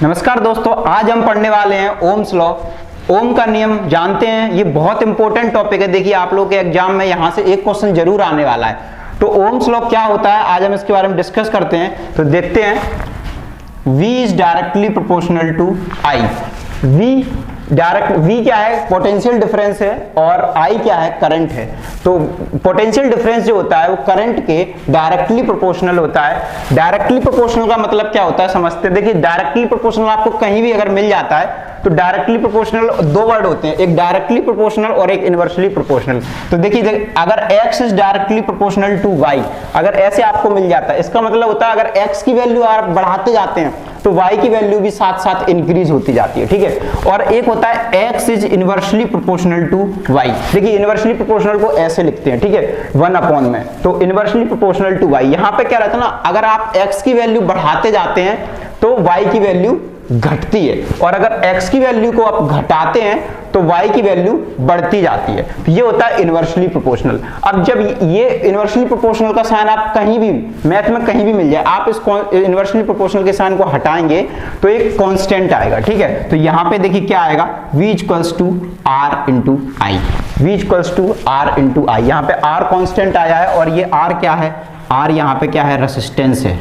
नमस्कार दोस्तों, आज हम पढ़ने वाले हैं ओम्स लॉ। ओम का नियम जानते हैं, ये बहुत इंपॉर्टेंट टॉपिक है। देखिए आप लोग के एग्जाम में यहाँ से एक क्वेश्चन जरूर आने वाला है। तो ओम्स लॉ क्या होता है, आज हम इसके बारे में डिस्कस करते हैं। तो देखते हैं, V is directly proportional to I। V क्या है, पोटेंशियल डिफरेंस है, और I क्या है, करंट है। तो पोटेंशियल डिफरेंस जो होता है वो करंट के डायरेक्टली प्रोपोर्शनल होता है। डायरेक्टली प्रोपोर्शनल का मतलब क्या होता है समझते हैं। देखिए डायरेक्टली प्रोपोर्शनल आपको कहीं भी अगर मिल जाता है तो डायरेक्टली प्रोपोर्शनल दो वर्ड होते हैं, एक डायरेक्टली प्रोपोर्शनल और एक इनवर्सली प्रोपोर्शनल। तो देखिए अगर x is directly proportional to y, अगर ऐसे आपको मिल जाता है, इसका मतलब होता है अगर x की वैल्यू आप बढ़ाते जाते हैं तो y की वैल्यू भी साथ साथ इंक्रीज होती जाती है, ठीक है। और एक होता है x is inversely proportional to y। देखिए इनवर्सली प्रोपोर्शनल को ऐसे लिखते हैं, ठीक है, 1 में। तो इनवर्सली प्रोपोर्शनल टू y, यहाँ पे क्या रहता है ना, अगर आप x की वैल्यू बढ़ाते जाते हैं तो y की वैल्यू घटती है, और अगर x की वैल्यू को आप घटाते हैं तो y की वैल्यू बढ़ती जाती है। तो ये होता है इनवर्सली प्रोपोर्शनल। अब जब ये इनवर्सली प्रोपोर्शनल का साइन आप कहीं भी मैथ में कहीं भी मिल जाए, आप इस इनवर्सली प्रोपोर्शनल के साइन को हटाएंगे तो एक कांस्टेंट आएगा, ठीक है। तो यहाँ पे देखिए क्या आएगा, v equals to r into I. v equals to r into I, यहाँ पे r कांस्टेंट आया है, और ये r क्या है, r यहाँ पे क्या है, रेसिस्टेंस है।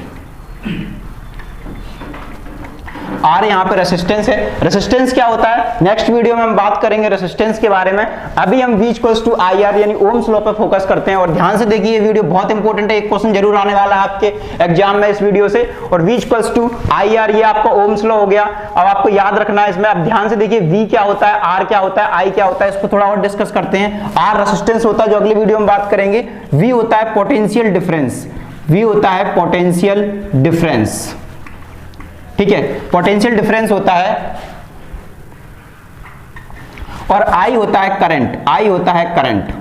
R यहाँ पे रेसिस्टेंस है। रेसिस्टेंस क्या होता है, नेक्स्ट वीडियो में हम बात करेंगे रेसिस्टेंस के बारे में। अभी हम V इक्वल्स टू IR यानी ओम्स लॉ पे फोकस करते हैं। और ध्यान से देखिए, ये वीडियो बहुत इंपॉर्टेंट है, एक क्वेश्चन जरूर आने वाला है आपके एग्जाम में इस वीडियो से। और V इक्वल्स टू IR, ये आपका ओम्स लॉ हो गया। अब आपको याद रखना है इसमें, अब ध्यान से देखिए, V क्या होता है, R क्या होता है, I क्या होता है, इसको थोड़ा और डिस्कस करते हैं। R रेसिस्टेंस होता है, जो अगली वीडियो में बात करेंगे। V होता है पोटेंशियल डिफरेंस, V होता है पोटेंशियल डिफरेंस, ठीक है, पोटेंशियल डिफरेंस होता है। और I होता है करंट, I होता है करंट।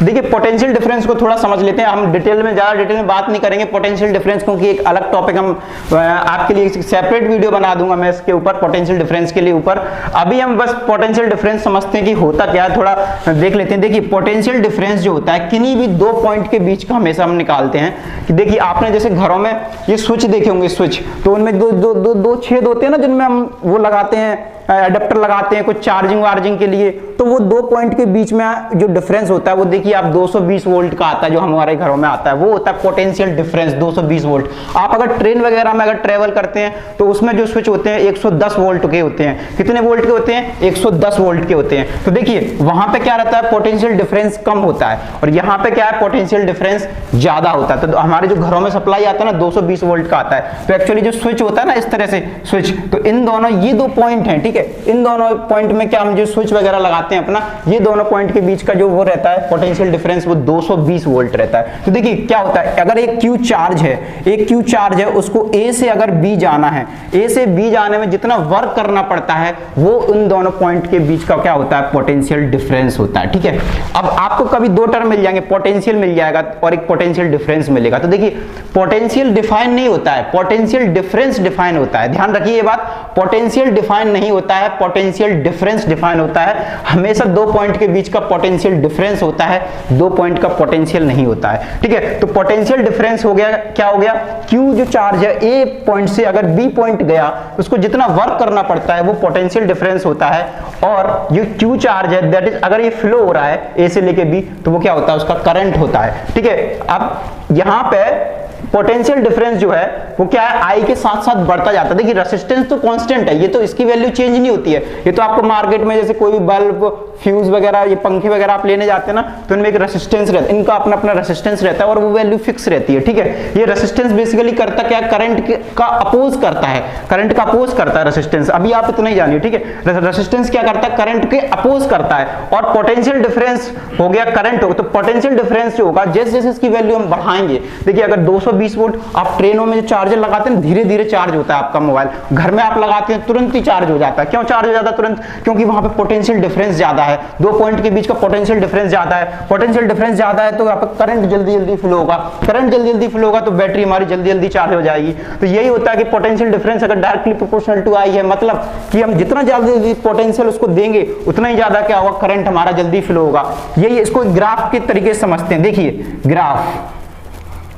देखिए पोटेंशियल डिफरेंस को थोड़ा समझ लेते हैं। हम डिटेल में ज्यादा डिटेल में बात नहीं करेंगे पोटेंशियल डिफरेंस, क्योंकि एक अलग टॉपिक हम आपके लिए सेपरेट वीडियो बना दूंगा मैं इसके ऊपर, पोटेंशियल डिफरेंस के लिए ऊपर। अभी हम बस पोटेंशियल डिफरेंस समझते हैं कि होता क्या है, थोड़ा देख लेते हैं। देखिए पोटेंशियल डिफरेंस जो होता है, किन्हीं भी दो पॉइंट के बीच का हमेशा हम निकालते हैं। कि देखिए आपने जैसे घरों में ये स्विच देखे होंगे, स्विच तो उनमें दो छेद होते हैं ना, जिनमें हम वो लगाते हैं, अडेप्टर लगाते हैं कुछ चार्जिंग वार्जिंग के लिए। तो वो दो पॉइंट के बीच में जो डिफरेंस होता है वो देखिए आप 220 वोल्ट का आता है, जो हमारे घरों में आता है, वो होता है पोटेंशियल डिफरेंस 220 वोल्ट। आप अगर ट्रेन वगैरह में अगर ट्रेवल करते हैं तो उसमें जो स्विच होते हैं 110 वोल्ट के होते हैं। कितने वोल्ट के होते हैं, 110 वोल्ट के होते हैं। तो देखिए वहां पे क्या रहता है, पोटेंशियल डिफरेंस कम होता है, और यहाँ पे क्या है, पोटेंशियल डिफरेंस ज्यादा होता है। तो हमारे जो घरों में सप्लाई आता है ना 220 वोल्ट का आता है। तो एक्चुअली जो स्विच होता है ना इस तरह से स्विच, तो इन दोनों ये दो पॉइंट हैं, ठीक है, इन दोनों पॉइंट में क्या हम जो स्विच वगैरह लगाते हैं अपना, ये दोनों पॉइंट के बीच का जो वो रहता है पोटेंशियल डिफरेंस, वो 220 वोल्ट रहता है। तो देखिए क्या होता है, अगर एक Q चार्ज है, एक Q चार्ज है, उसको A से अगर B जाना है, A से B जाने में जितना वर्क करना पड़ता है वो उन दोनों पॉइंट के बीच का क्या होता है, पोटेंशियल डिफरेंस होता है, ठीक है। अब आपको कभी दो टर्म मिल जाएंगे, पोटेंशियल मिल जाएगा और एक पोटेंशियल डिफरेंस मिलेगा। तो देखिए पोटेंशियल डिफाइन नहीं होता है, पोटेंशियल डिफरेंस डिफाइन होता है। ध्यान रखिए ये बात, पोटेंशियल डिफाइन नहीं होता है, पोटेंशियल डिफरेंस डिफाइन होता है। हमेशा दो पॉइंट के बीच का पोटेंशियल डिफरेंस होता है, दो पॉइंट का पोटेंशियल नहीं होता है, ठीक है। तो पोटेंशियल डिफरेंस हो गया, क्या हो गया, Q जो चार्ज है A पॉइंट से अगर B पॉइंट गया, उसको जितना वर्क करना पड़ता है वो पोटेंशियल डिफरेंस होता है। और जो Q चार्ज है दैट इज, अगर ये फ्लो हो रहा है A से लेके B, तो वो क्या होता है, उसका करंट होता है, ठीक है। अब यहां पे पोटेंशियल डिफरेंस जो है वो क्या है, I के साथ साथ बढ़ता जाता है। देखिए रेसिस्टेंस तो कांस्टेंट है, ये तो इसकी वैल्यू चेंज नहीं होती है। ये तो आपको मार्केट में जैसे कोई भी बल्ब, फ्यूज वगैरह, ये पंखे वगैरह आप लेने जाते हैं ना, तो इनमें एक रेसिस्टेंस रहता है, इनका अपना अपना रेसिस्टेंस रहता है और वो वैल्यू फिक्स रहती है, ठीक है। ये रेसिस्टेंस बेसिकली करता क्या, करंट का अपोज करता है, करंट का अपोज करता है रेसिस्टेंस। अभी आप इतना ही जानिए, ठीक है। रेसिस्टेंस क्या करता है, करंट के अपोज करता है। और पोटेंशियल डिफरेंस हो गया करंट हो, तो पोटेंशियल डिफरेंस जो होगा जैसे जैसे इसकी वैल्यू हम बढ़ाएंगे, देखिए अगर 220 वोल्ट, आप ट्रेनों में जो चार्जर लगाते हैं धीरे धीरे चार्ज होता है आपका मोबाइल, घर में आप लगाते हैं तुरंत ही चार्ज हो जाता है। क्यों चार्ज हो जाता है तुरंत, क्योंकि वहां पे पोटेंशियल डिफरेंस ज्यादा है, दो पॉइंट के बीच का पोटेंशियल डिफरेंस ज्यादा है। पोटेंशियल डिफरेंस ज्यादा है तो यहाँ पे करंट जल्दी जल्दी फ्लो होगा, करंट जल्दी जल्दी फ्लो होगा तो बैटरी हमारी जल्दी जल्दी चार्ज हो जाएगी। तो यही होता है कि पोटेंशियल डिफरेंस अगर डायरेक्टली प्रोपोर्शनल टू I है, मतलब कि हम जितना जल्दी पोटेंशियल उसको देंगे उतना ही ज्यादा क्या होगा, करंट हमारा जल्दी फ्लो होगा। यही इसको ग्राफ के तरीके से समझते हैं। देखिए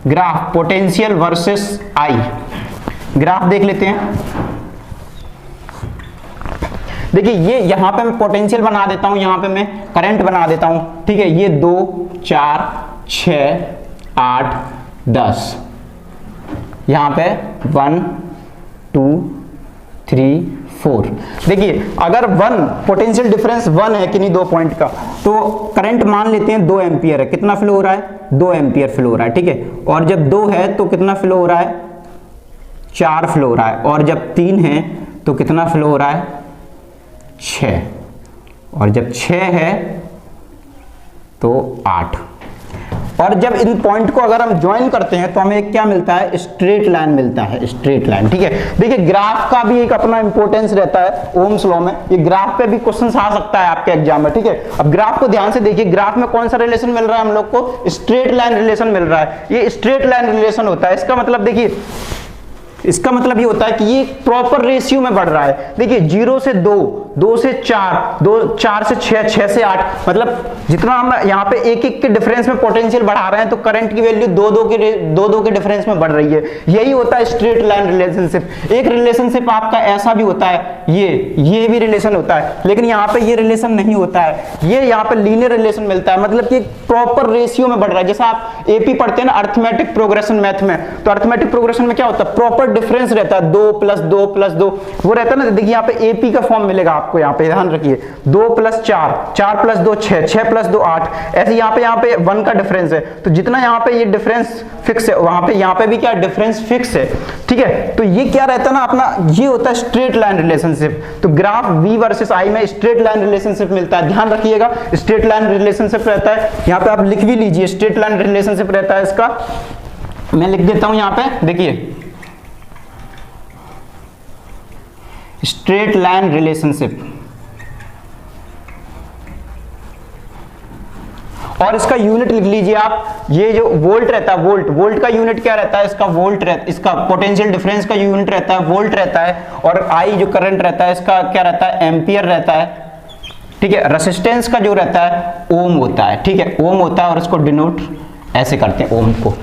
graph potential versus I, graph देख लेते हैं। देखिए ये यहाँ पे मैं पोटेंशियल बना देता हूँ, यहाँ पे मैं करंट बना देता हूँ, ठीक है। ये 2 4 6 8 10, यहाँ पे 1 2 3 4। देखिए अगर 1 पोटेंशियल डिफरेंस 1 है कि नहीं 2 पॉइंट का, तो करंट मान लेते हैं 2 एम्पियर है। कितना फ्लो हो रहा है? 2 एम्पियर फ्लो हो रहा है, ठीक है। और जब 2 है तो कितना फ्लो हो रहा है? 4 फ्लो हो रहा है। और जब 3 है तो कितना फ्लो हो रहा है? 6। और जब 6 है तो 8। और जब इन पॉइंट को अगर हम ज्वाइन करते हैं तो हमें क्या मिलता है? स्ट्रेट लाइन मिलता है, स्ट्रेट लाइन, ठीक है। देखिए ग्राफ का भी एक अपना इंपॉर्टेंस रहता है ओम्स लॉ में। ये ग्राफ पे भी क्वेश्चन आ सकता है आपके एग्जाम में, ठीक है। अब ग्राफ को ध्यान से देखिए, ग्राफ में कौन सा रिलेशन मिल रहा है हम लोग को? स्ट्रेट लाइन रिलेशन मिल रहा है। ये स्ट्रेट लाइन रिलेशन होता है। इसका मतलब देखिए, इसका मतलब ये होता है कि ये प्रॉपर रेशियो में बढ़ रहा है। देखिए 0 से 2, 2 से 4, 4 से 6, 6 से 8, मतलब जितना हम यहाँ पे एक एक के डिफरेंस में पोटेंशियल बढ़ा रहे हैं तो करंट की वैल्यू 2 के डिफरेंस में बढ़ रही है। यही होता है स्ट्रेट लाइन रिलेशनशिप। एक रिलेशनशिप आपका ऐसा भी होता है, ये भी रिलेशन होता है, लेकिन यहाँ पे ये रिलेशन नहीं होता है। ये यहाँ पे लीनियर रिलेशन मिलता है, मतलब कि प्रॉपर रेशियो में बढ़ रहा है। जैसा आप एपी पढ़ते हैं ना, अर्थमेटिक प्रोग्रेशन मैथ में, तो अर्थमेटिक प्रोग्रेशन में क्या होता है? प्रॉपर डिफरेंस रहता है, 2 + 2 + 2 वो रहता है ना। देखिए यहाँ पे एपी का फॉर्म मिलेगा आपको, यहाँ पे ध्यान रखिए, 2 + 4, 4 + 2 6, 6 + 2 8। ऐसे यहाँ पे 1 का डिफरेंस है, तो जितना यहाँ पे ये डिफरेंस फिक्स है, वहां पे यहाँ पे भी क्या डिफरेंस फिक्स है, ठीक है। तो ये क्या रहता है ना अपना, ये होता है स्ट्रेट लाइन रिलेशनशिप। तो ग्राफ V वर्सेस I में स्ट्रेट लाइन रिलेशनशिप मिलता है, ध्यान रखिएगा। स्ट्रेट लाइन रिलेशनशिप रहता है, यहाँ पे आप लिख भी लीजिए, स्ट्रेट लाइन रिलेशनशिप रहता है इसका। मैं लिख देता हूं यहाँ पे, देखिए स्ट्रेट लाइन रिलेशनशिप। और इसका यूनिट लिख लीजिए आप, ये जो वोल्ट रहता है, वोल्ट का यूनिट क्या रहता है? इसका वोल्ट रहता है, इसका पोटेंशियल डिफरेंस का यूनिट रहता है वोल्ट रहता है। और आई जो करंट रहता है इसका क्या रहता है? एम्पियर रहता है, ठीक है। रेसिस्टेंस का जो रहता है ओम होता है, ठीक है, ओम होता है। और इसको डिनोट ऐसे करते हैं, ओम को।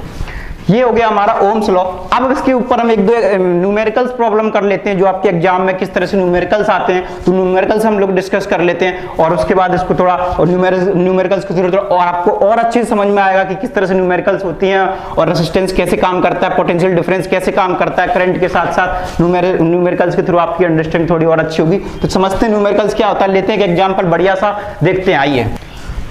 ये हो गया हमारा ओम्स लॉ। अब इसके ऊपर हम 1-2 न्यूमेरिकल्स प्रॉब्लम कर लेते हैं, जो आपके एग्जाम में किस तरह से न्यूमेरिकल्स आते हैं, तो न्यूमेरिकल्स हम लोग डिस्कस कर लेते हैं। और उसके बाद इसको थोड़ा न्यूमेरिकल्स के थ्रू और आपको और अच्छे से समझ में आएगा कि किस तरह से न्यूमेरिकल्स होती हैं, और रेजिस्टेंस कैसे काम करता है, पोटेंशियल डिफरेंस कैसे काम करता है करंट के साथ साथ। न्यूमेरिकल्स के थ्रू आपकी अंडरस्टैंडिंग थोड़ी और अच्छी होगी। तो समझते हैं न्यूमेरिकल्स क्या होता है, लेते हैं एक एग्जाम्पल बढ़िया सा, देखते हैं। आइए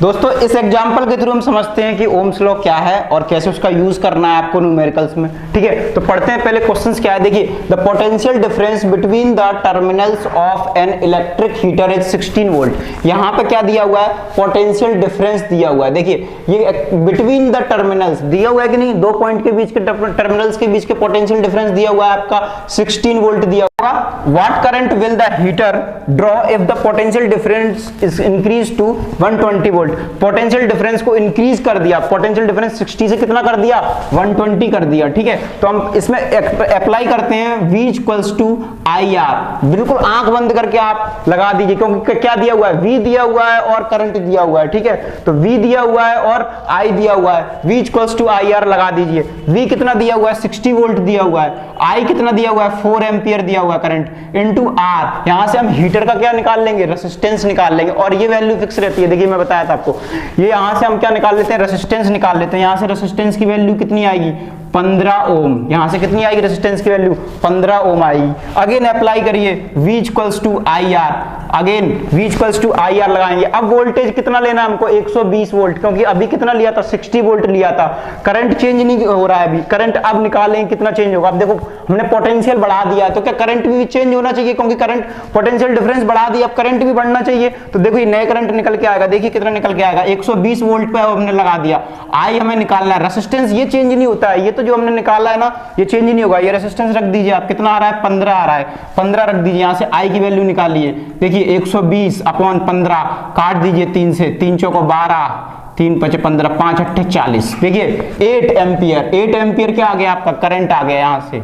दोस्तों, इस एग्जाम्पल के थ्रू हम समझते हैं कि ओम्स लॉ क्या है और कैसे उसका यूज करना है आपको न्यूमेरिकल्स में, ठीक है। तो पढ़ते हैं पहले क्वेश्चंस क्या है। देखिए, the potential difference between the terminals of an electric heater is 16 volt. यहाँ पे क्या दिया हुआ है? पोटेंशियल डिफरेंस दिया हुआ है। देखिए ये बिटवीन द टर्मिनल्स दिया हुआ है कि नहीं, 2 पॉइंट के बीच के टर्मिनल्स के बीच के पोटेंशियल डिफरेंस दिया हुआ है आपका 16 वोल्ट दिया होगा। What current will the heater draw if the potential difference is increase to 120 volt. Potential difference को इंक्रीज कर दिया, पोटेंशियल डिफरेंस 60 से कितना कर दिया? 120 कर दिया, ठीक है। तो हम इसमें अप्लाई करते हैं V = IR। बिल्कुल आंख बंद करके आप लगा दीजिए, क्योंकि क्या दिया हुआ है? V दिया हुआ है और करंट दिया हुआ है, ठीक है। तो V दिया हुआ है और I दिया हुआ है, V = IR लगा दीजिए। V कितना दिया हुआ है? 60 वोल्ट दिया हुआ है। I कितना दिया हुआ है? 4 एम्पियर दिया हुआ है करंट, इनटू R। यहां से हम हीटर का क्या निकाल लेंगे? रेजिस्टेंस निकाल लेंगे, और ये वैल्यू फिक्स रहती है। देखिए मैं बताया था आपको, ये यहां से हम क्या निकाल लेते हैं? रेजिस्टेंस निकाल लेते हैं। यहां से रेजिस्टेंस की वैल्यू कितनी आएगी? 15 ओम। यहां से कितनी आएगी रेजिस्टेंस की वैल्यू? 15 ओम आएगी। अगेन अप्लाई करिए V = IR, again V = IR लगाएंगे। अब वोल्टेज कितना लेना है हमको? 120 वोल्ट, क्योंकि अभी कितना लिया था? 60 वोल्ट लिया था। करंट चेंज नहीं हो रहा है अभी, करंट अब निकालेंगे कितना चेंज होगा। अब देखो हमने पोटेंशियल बढ़ा दिया, तो क्या करंट भी चेंज होना चाहिए, क्योंकि करंट पोटेंशियल डिफरेंस बढ़ा दिया, अब करंट भी बढ़ना चाहिए। तो देखो ये नए करंट निकल के आएगा, देखिए कितना निकल के आएगा, 120 वोल्ट पे हमने लगा दिया। आई हमें निकालना है, रेजिस्टेंस ये चेंज नहीं होता है, ये तो जो हमने निकाला है ना ये चेंज नहीं होगा। ये रेजिस्टेंस रख दीजिए आप, कितना आ रहा है? 15 आ रहा है, 15 रख दीजिए। यहां से आई की वैल्यू निकालिए, देखिए 120/15 काट दीजिए 3 से, 3 चौको 12, 3 5 15, 5 8 40। देखिए 8 एम्पियर, 8 एम्पियर क्या आ गया आपका? करंट आ गया यहां से।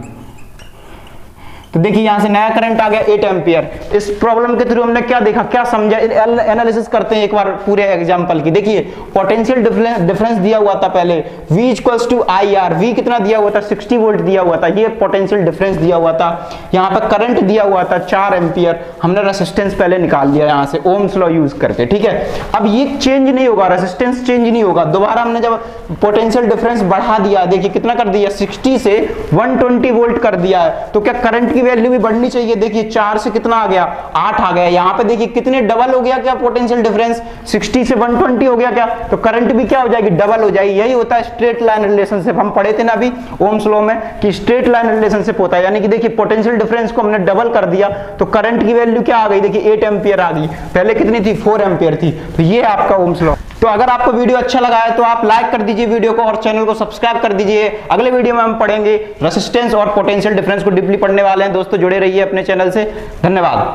तो देखिए यहाँ से नया करंट आ गया 8 एम्पियर। इस प्रॉब्लम के थ्रू हमने क्या देखा, क्या समझा, एनालिसिस करते हैं एक बार पूरे एग्जांपल की। देखिए पोटेंशियल डिफरेंस दिया हुआ था पहले, V equals to IR, V कितना दिया हुआ था 60 वोल्ट दिया हुआ था, ये पोटेंशियल डिफरेंस दिया हुआ था। यहाँ पे करंट दिया हुआ था 4 एम्पियर, हमने रेजिस्टेंस पहले निकाल लिया यहाँ से ओम्स लॉ यूज करके, ठीक है। अब ये चेंज नहीं होगा, रेजिस्टेंस चेंज नहीं होगा। दोबारा हमने जब पोटेंशियल डिफरेंस बढ़ा दिया, देखिए कितना कर दिया, 60 से 120 वोल्ट कर दिया है, तो क्या करंट की वैल्यू भी बढ़नी चाहिए। देखिए 4 से कितना आ गया, 8 आ गया। यहाँ पे देखिए कितने डबल हो गया क्या पोटेंशियल डिफरेंस, 60 से 120 हो गया क्या, तो करंट भी क्या हो जाएगी, डबल हो जाएगी। यही होता है स्ट्रेट लाइन रिलेशनशिप, हम पढ़े थे ना अभी ओम्स लॉ में कि स्ट्रेट लाइन रिलेशनशिप होता है। यानी कि देखिए पोटेंशियल डिफरेंस को हमने डबल कर दिया तो करंट की वैल्यू क्या आ गई, देखिए 8 एम्पियर आ गई, पहले कितनी थी 4 एम्पियर थी। तो ये आपका ओम्स लॉ। तो अगर आपको वीडियो अच्छा लगा है तो आप लाइक कर दीजिए वीडियो को और चैनल को सब्सक्राइब कर दीजिए। अगले वीडियो में हम पढ़ेंगे रेजिस्टेंस और पोटेंशियल डिफरेंस को डीपली पढ़ने वाले हैं। दोस्तों जुड़े रहिए अपने चैनल से। धन्यवाद।